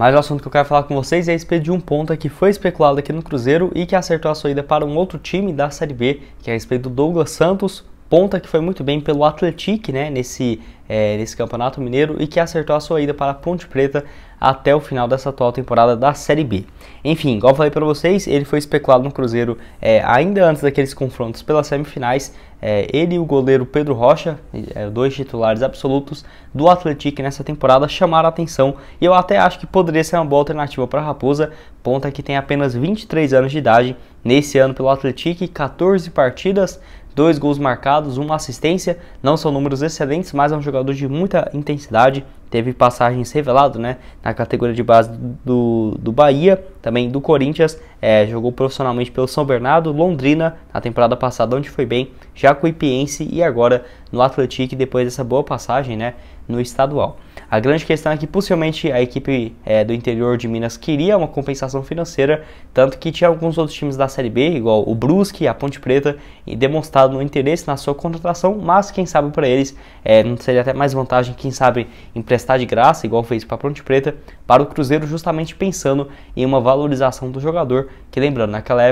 Mas o assunto que eu quero falar com vocês é a respeito de um ponta que foi especulado aqui no Cruzeiro e que acertou a sua ida para um outro time da Série B, que é a respeito do Douglas Santos, ponta que foi muito bem pelo Atlético, né, nesse Campeonato Mineiro e que acertou a sua ida para a Ponte Preta até o final dessa atual temporada da Série B. Enfim, igual eu falei para vocês, ele foi especulado no Cruzeiro ainda antes daqueles confrontos pelas semifinais. Ele e o goleiro Pedro Rocha, dois titulares absolutos do Atlético nessa temporada, chamaram a atenção e eu até acho que poderia ser uma boa alternativa para a Raposa, ponta que tem apenas 23 anos de idade, nesse ano pelo Atlético, 14 partidas, 2 gols marcados, 1 assistência, não são números excelentes, mas é um jogador de muita intensidade, teve passagens revelado, né, na categoria de base do Bahia, também do Corinthians, jogou profissionalmente pelo São Bernardo, Londrina, na temporada passada onde foi bem, Jacuipiense e agora no Atlético, depois dessa boa passagem, né, no estadual. A grande questão é que possivelmente a equipe do interior de Minas queria uma compensação financeira, tanto que tinha alguns outros times da Série B, igual o Brusque, a Ponte Preta, e demonstrado um interesse na sua contratação, mas quem sabe para eles não seria até mais vantagem, quem sabe emprestar de graça, igual fez para a Ponte Preta, para o Cruzeiro, justamente pensando em uma valorização do jogador, que lembrando, naquela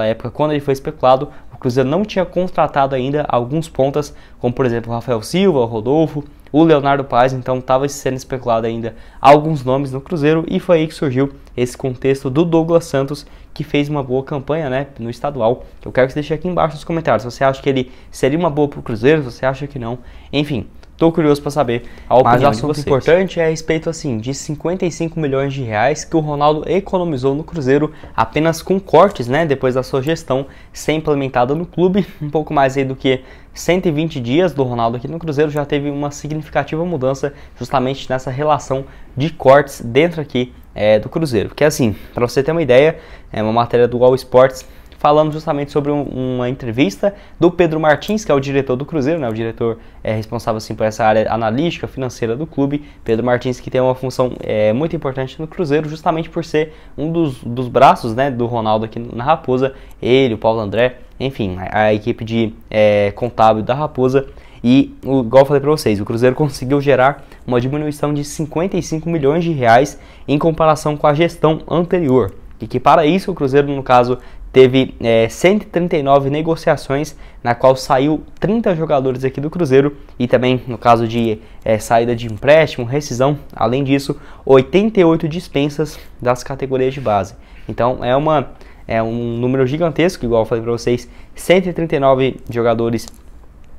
época quando ele foi especulado, o Cruzeiro não tinha contratado ainda alguns pontas, como por exemplo o Rafael Silva, o Rodolfo, o Leonardo Paes, então estava sendo especulado ainda alguns nomes no Cruzeiro e foi aí que surgiu esse contexto do Douglas Santos, que fez uma boa campanha, né, no estadual. Eu quero que você deixe aqui embaixo nos comentários se você acha que ele seria uma boa para o Cruzeiro, se você acha que não, enfim. Estou curioso para saber a opinião de vocês. Mas o assunto importante é a respeito assim, de 55 milhões de reais que o Ronaldo economizou no Cruzeiro apenas com cortes, né, depois da sua gestão ser implementada no clube. Um pouco mais aí do que 120 dias do Ronaldo aqui no Cruzeiro já teve uma significativa mudança justamente nessa relação de cortes dentro aqui do Cruzeiro. Porque assim, para você ter uma ideia, é uma matéria do All Sports falando justamente sobre uma entrevista do Pedro Martins, que é o diretor do Cruzeiro, né, o diretor responsável assim, por essa área analítica, financeira do clube. Pedro Martins, que tem uma função muito importante no Cruzeiro, justamente por ser um dos braços, né, do Ronaldo aqui na Raposa, ele, o Paulo André, enfim, a equipe de contábil da Raposa. E, igual eu falei para vocês, o Cruzeiro conseguiu gerar uma diminuição de 55 milhões de reais em comparação com a gestão anterior. E que para isso o Cruzeiro, no caso, teve 139 negociações, na qual saiu 30 jogadores aqui do Cruzeiro e também no caso de saída de empréstimo, rescisão, além disso 88 dispensas das categorias de base. Então é um número gigantesco, igual eu falei para vocês, 139 jogadores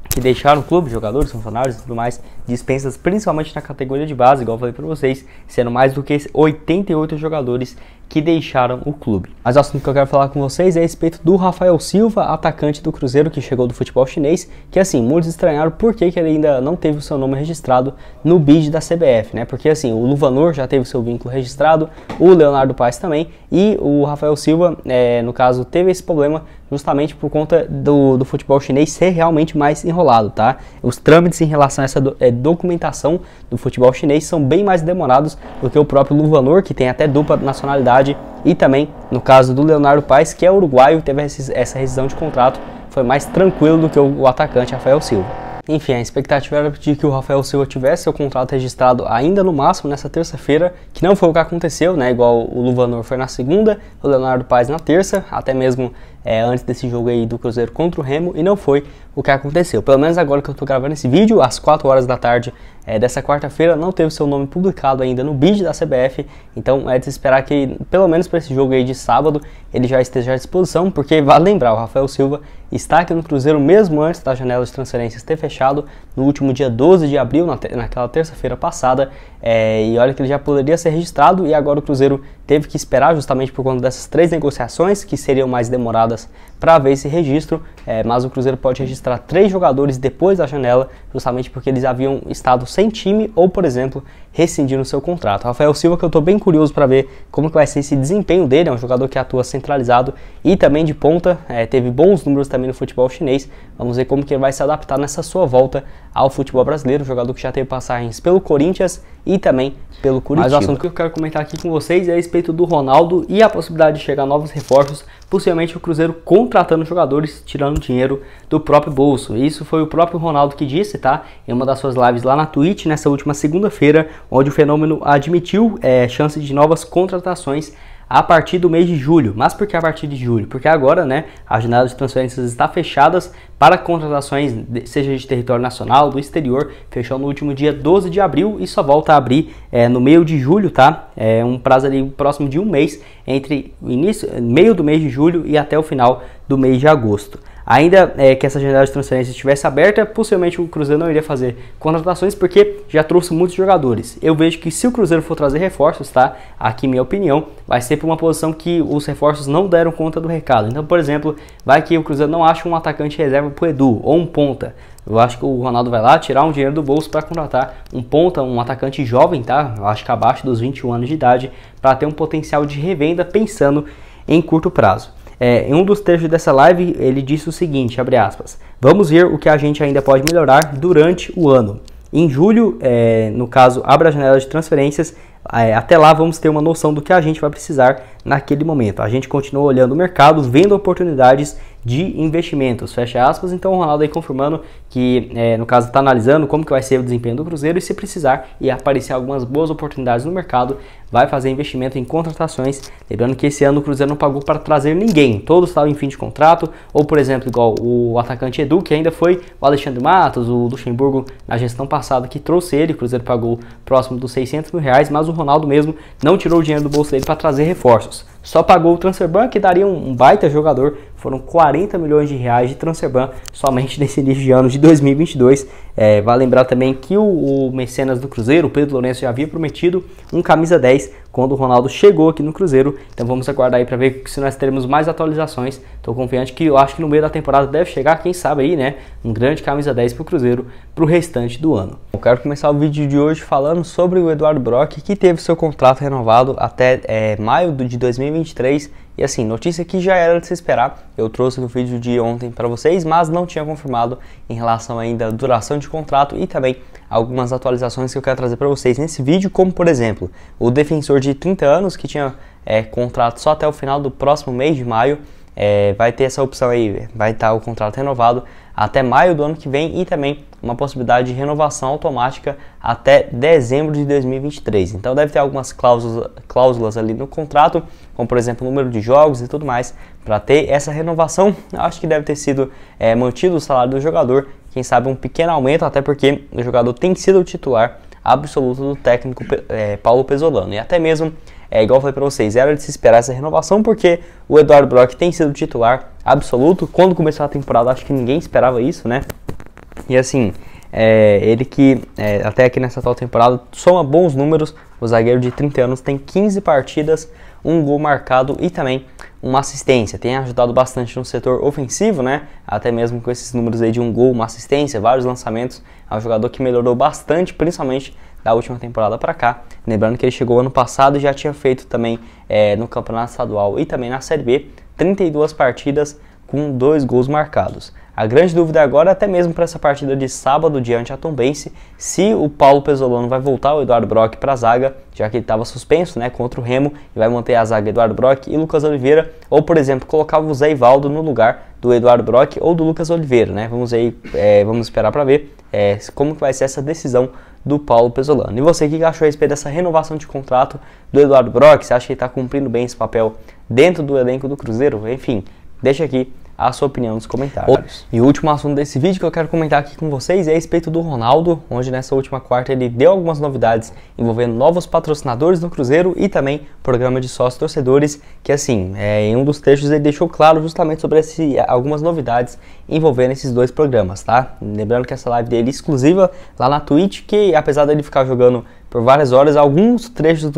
que deixaram o clube, jogadores, funcionários e tudo mais, dispensas principalmente na categoria de base, igual eu falei para vocês, sendo mais do que 88 jogadores que deixaram o clube. Mas o assunto que eu quero falar com vocês é a respeito do Rafael Silva, atacante do Cruzeiro, que chegou do futebol chinês, que assim, muitos estranharam por que ele ainda não teve o seu nome registrado no bid da CBF, né? Porque assim, o Luvanor já teve seu vínculo registrado, o Leonardo Paes também, e o Rafael Silva, no caso, teve esse problema justamente por conta do futebol chinês ser realmente mais enrolado, tá? Os trâmites em relação a essa documentação do futebol chinês são bem mais demorados do que o próprio Luvanor, que tem até dupla nacionalidade, e também no caso do Leonardo Paes, que é uruguaio, teve essa rescisão de contrato, foi mais tranquilo do que o atacante Rafael Silva. Enfim, a expectativa era de que o Rafael Silva tivesse seu contrato registrado ainda no máximo nessa terça-feira, que não foi o que aconteceu, né? Igual o Luvanor foi na segunda, o Leonardo Paes na terça, até mesmo antes desse jogo aí do Cruzeiro contra o Remo, e não foi o que aconteceu. Pelo menos agora que eu tô gravando esse vídeo, às 4 horas da tarde dessa quarta-feira, não teve seu nome publicado ainda no bid da CBF, então é de se esperar que, pelo menos para esse jogo aí de sábado, ele já esteja à disposição, porque vale lembrar, o Rafael Silva está aqui no Cruzeiro mesmo antes da janela de transferências ter fechado, no último dia 12 de abril, naquela terça-feira passada, e olha que ele já poderia ser registrado, e agora o Cruzeiro teve que esperar justamente por conta dessas 3 negociações, que seriam mais demoradas para ver esse registro, mas o Cruzeiro pode registrar 3 jogadores depois da janela, justamente porque eles haviam estado sem time ou, por exemplo, rescindiram seu contrato. Rafael Silva, que eu estou bem curioso para ver como que vai ser esse desempenho dele, é um jogador que atua centralizado e também de ponta, teve bons números também no futebol chinês. Vamos ver como que ele vai se adaptar nessa sua volta ao futebol brasileiro, um jogador que já teve passagens pelo Corinthians e também pelo Curitiba. Mas o assunto que eu quero comentar aqui com vocês é a respeito do Ronaldo e a possibilidade de chegar novos reforços, possivelmente o Cruzeiro contratando jogadores, tirando dinheiro do próprio bolso. Isso foi o próprio Ronaldo que disse, tá? Em uma das suas lives lá na Twitch, nessa última segunda-feira, onde o Fenômeno admitiu chance de novas contratações a partir do mês de julho. Mas por que a partir de julho? Porque agora, né, a janela de transferências está fechadas para contratações, seja de território nacional, do exterior, fechou no último dia 12 de abril e só volta a abrir no meio de julho, tá? É um prazo ali próximo de um mês, entre o meio do mês de julho e até o final do mês de agosto. Ainda que essa janela de transferência estivesse aberta, possivelmente o Cruzeiro não iria fazer contratações porque já trouxe muitos jogadores. Eu vejo que se o Cruzeiro for trazer reforços, tá? Aqui minha opinião, vai ser por uma posição que os reforços não deram conta do recado. Então, por exemplo, vai que o Cruzeiro não acha um atacante reserva pro Edu ou um ponta. Eu acho que o Ronaldo vai lá tirar um dinheiro do bolso para contratar um ponta, um atacante jovem, tá? Eu acho que abaixo dos 21 anos de idade, para ter um potencial de revenda pensando em curto prazo. Em um dos trechos dessa live, ele disse o seguinte, abre aspas, vamos ver o que a gente ainda pode melhorar durante o ano. Em julho, no caso, abre a janela de transferências, até lá vamos ter uma noção do que a gente vai precisar naquele momento. A gente continua olhando o mercado, vendo oportunidades de investimentos, fecha aspas. Então o Ronaldo aí confirmando que, no caso, está analisando como que vai ser o desempenho do Cruzeiro e se precisar e aparecer algumas boas oportunidades no mercado, vai fazer investimento em contratações. Lembrando que esse ano o Cruzeiro não pagou para trazer ninguém, todos estavam em fim de contrato, ou por exemplo, igual o atacante Edu, que ainda foi o Alexandre Matos, o Luxemburgo na gestão passada que trouxe ele, o Cruzeiro pagou próximo dos 600 mil reais, mas o Ronaldo mesmo não tirou o dinheiro do bolso dele para trazer reforços. Só pagou o transferban, que daria um baita jogador. Foram 40 milhões de reais de transferban somente nesse início de ano de 2022. Vale lembrar também que o mecenas do Cruzeiro, o Pedro Lourenço, já havia prometido um camisa 10 quando o Ronaldo chegou aqui no Cruzeiro. Então vamos aguardar aí para ver se nós teremos mais atualizações. Estou confiante que eu acho que no meio da temporada deve chegar, quem sabe aí, né? Um grande camisa 10 para o Cruzeiro para o restante do ano. Eu quero começar o vídeo de hoje falando sobre o Eduardo Brock, que teve seu contrato renovado até maio de 2023. E assim, notícia que já era de se esperar, eu trouxe no vídeo de ontem para vocês, mas não tinha confirmado em relação ainda à duração de contrato e também algumas atualizações que eu quero trazer para vocês nesse vídeo, como por exemplo, o defensor de 30 anos que tinha contrato só até o final do próximo mês de maio, vai ter essa opção aí, vai estar o contrato renovado até maio do ano que vem e também uma possibilidade de renovação automática até dezembro de 2023. Então deve ter algumas cláusulas ali no contrato, como por exemplo o número de jogos e tudo mais, para ter essa renovação. Acho que deve ter sido mantido o salário do jogador, quem sabe um pequeno aumento, até porque o jogador tem sido o titular absoluto do técnico Paulo Pezzolano. E até mesmo, igual eu falei para vocês, era de se esperar essa renovação, porque o Eduardo Brock tem sido titular absoluto. Quando começou a temporada, acho que ninguém esperava isso, né? E assim, ele que até aqui nessa atual temporada soma bons números. O zagueiro de 30 anos tem 15 partidas, um gol marcado e também uma assistência. Tem ajudado bastante no setor ofensivo, né? Até mesmo com esses números aí de um gol, uma assistência, vários lançamentos. É um jogador que melhorou bastante, principalmente da última temporada para cá. Lembrando que ele chegou ano passado e já tinha feito também no Campeonato Estadual e também na Série B 32 partidas com 2 gols marcados. A grande dúvida agora, até mesmo para essa partida de sábado diante a Tombense, se o Paulo Pezzolano vai voltar o Eduardo Brock para a zaga, já que ele estava suspenso, né, contra o Remo, e vai manter a zaga Eduardo Brock e Lucas Oliveira, ou por exemplo, colocava o Zé Ivaldo no lugar do Eduardo Brock ou do Lucas Oliveira, né? Vamos aí, vamos esperar para ver como que vai ser essa decisão do Paulo Pezzolano. E você, o que achou a respeito dessa renovação de contrato do Eduardo Brock? Você acha que ele está cumprindo bem esse papel dentro do elenco do Cruzeiro? Enfim, deixa aqui a sua opinião nos comentários. E o último assunto desse vídeo que eu quero comentar aqui com vocês é a respeito do Ronaldo, onde nessa última quarta ele deu algumas novidades envolvendo novos patrocinadores no Cruzeiro e também programa de sócios torcedores, que assim, em um dos trechos ele deixou claro justamente sobre algumas novidades envolvendo esses dois programas, tá? Lembrando que essa live dele é exclusiva lá na Twitch, que apesar dele ficar jogando por várias horas, alguns trechos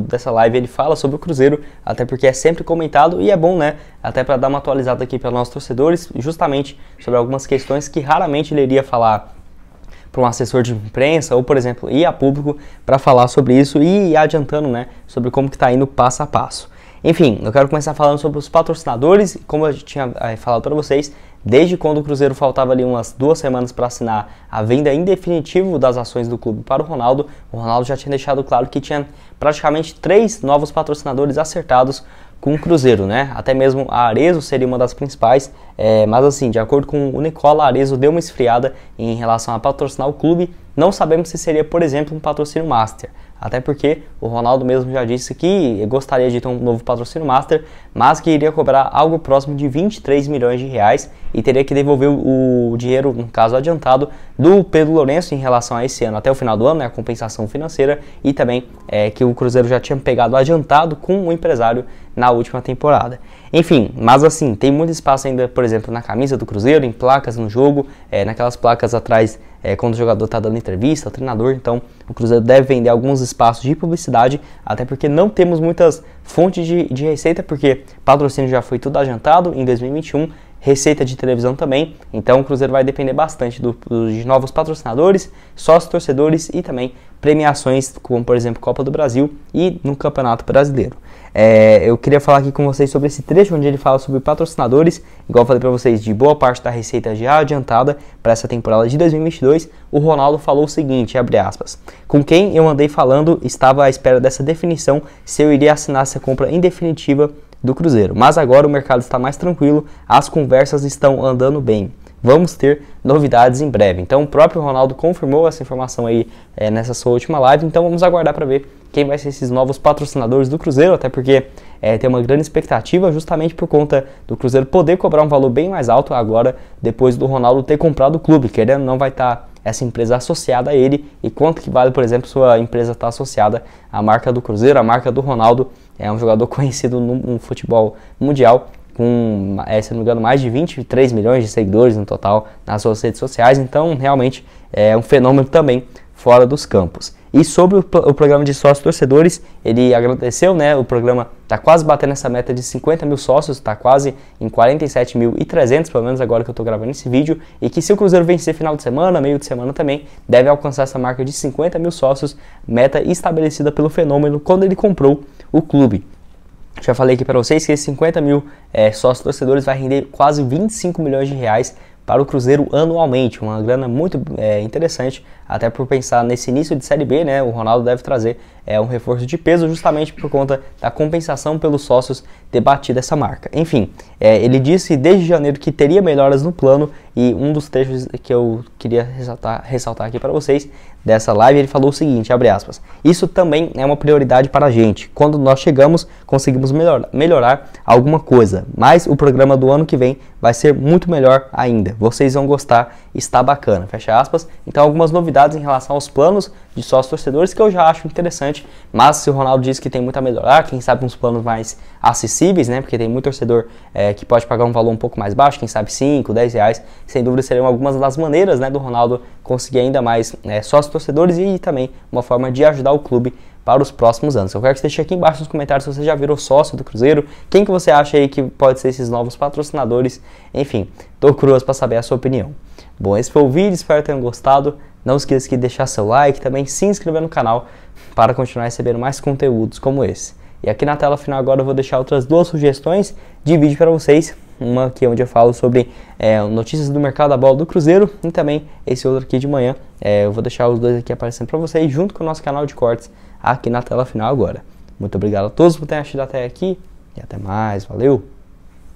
dessa live ele fala sobre o Cruzeiro, até porque é sempre comentado e é bom, né? Até para dar uma atualizada aqui para nossos torcedores, justamente sobre algumas questões que raramente ele iria falar para um assessor de imprensa ou, por exemplo, ir a público para falar sobre isso e ir adiantando, né? Sobre como que está indo passo a passo. Enfim, eu quero começar falando sobre os patrocinadores, como eu tinha falado para vocês. Desde quando o Cruzeiro faltava ali umas 2 semanas para assinar a venda em definitivo das ações do clube para o Ronaldo já tinha deixado claro que tinha praticamente 3 novos patrocinadores acertados com o Cruzeiro, né? Até mesmo a Arezzo seria uma das principais, mas assim, de acordo com o Nicola, a Arezzo deu uma esfriada em relação a patrocinar o clube. Não sabemos se seria, por exemplo, um patrocínio master, até porque o Ronaldo mesmo já disse que gostaria de ter um novo patrocínio master, mas que iria cobrar algo próximo de 23 milhões de reais e teria que devolver o dinheiro, no caso adiantado, do Pedro Lourenço em relação a esse ano, até o final do ano, né, a compensação financeira, e também que o Cruzeiro já tinha pegado adiantado com o empresário na última temporada. Enfim, mas assim, tem muito espaço ainda, por exemplo, na camisa do Cruzeiro, em placas no jogo, naquelas placas atrás, quando o jogador está dando entrevista, o treinador. Então o Cruzeiro deve vender alguns espaços de publicidade, até porque não temos muitas fontes de receita, porque patrocínio já foi tudo adiantado em 2021, receita de televisão também. Então o Cruzeiro vai depender bastante de novos patrocinadores, sócios torcedores e também premiações, como por exemplo Copa do Brasil e no Campeonato Brasileiro. Eu queria falar aqui com vocês sobre esse trecho onde ele fala sobre patrocinadores, igual eu falei para vocês, de boa parte da receita já adiantada para essa temporada de 2022. O Ronaldo falou o seguinte, abre aspas: com quem eu andei falando, estava à espera dessa definição se eu iria assinar essa compra em definitiva do Cruzeiro, mas agora o mercado está mais tranquilo, as conversas estão andando bem. Vamos ter novidades em breve. Então o próprio Ronaldo confirmou essa informação aí nessa sua última live. Então vamos aguardar para ver quem vai ser esses novos patrocinadores do Cruzeiro, até porque tem uma grande expectativa justamente por conta do Cruzeiro poder cobrar um valor bem mais alto agora, depois do Ronaldo ter comprado o clube. Querendo ou não, vai estar essa empresa associada a ele, e quanto que vale, por exemplo, sua empresa estar associada à marca do Cruzeiro, à marca do Ronaldo. É um jogador conhecido no futebol mundial, com, se não me engano, mais de 23 milhões de seguidores no total nas suas redes sociais. Então realmente é um fenômeno também fora dos campos. E sobre o programa de sócios torcedores, ele agradeceu, né? O programa está quase batendo essa meta de 50 mil sócios, está quase em 47.300, pelo menos agora que eu estou gravando esse vídeo, e que se o Cruzeiro vencer final de semana, meio de semana também, deve alcançar essa marca de 50 mil sócios, meta estabelecida pelo Fenômeno quando ele comprou o clube. Já falei aqui para vocês que esses 50 mil sócios torcedores vai render quase 25 milhões de reais para o Cruzeiro anualmente, uma grana muito interessante, até por pensar nesse início de Série B, né? O Ronaldo deve trazer um reforço de peso justamente por conta da compensação pelos sócios ter batido essa marca. Enfim, ele disse desde janeiro que teria melhoras no plano, e um dos trechos que eu queria ressaltar aqui para vocês dessa live, ele falou o seguinte, abre aspas: isso também é uma prioridade para a gente. Quando nós chegamos, conseguimos melhorar alguma coisa, mas o programa do ano que vem vai ser muito melhor ainda. Vocês vão gostar, está bacana, fecha aspas. Então algumas novidades em relação aos planos de sócios torcedores que eu já acho interessante, mas se o Ronaldo diz que tem muito a melhorar, quem sabe uns planos mais acessíveis, né? Porque tem muito torcedor que pode pagar um valor um pouco mais baixo, quem sabe 5, 10 reais, sem dúvida seriam algumas das maneiras, né, do Ronaldo conseguir ainda mais sócios torcedores e também uma forma de ajudar o clube para os próximos anos. Eu quero que você deixe aqui embaixo nos comentários se você já virou sócio do Cruzeiro, quem que você acha aí que pode ser esses novos patrocinadores. Enfim, tô curioso para saber a sua opinião. Bom, esse foi o vídeo, espero que tenham gostado. Não esqueça de deixar seu like, também se inscrever no canal para continuar recebendo mais conteúdos como esse. E aqui na tela final agora eu vou deixar outras duas sugestões de vídeo para vocês. Uma aqui onde eu falo sobre notícias do mercado da bola do Cruzeiro, e também esse outro aqui de manhã. Eu vou deixar os dois aqui aparecendo para vocês junto com o nosso canal de cortes aqui na tela final agora. Muito obrigado a todos por terem assistido até aqui e até mais. Valeu!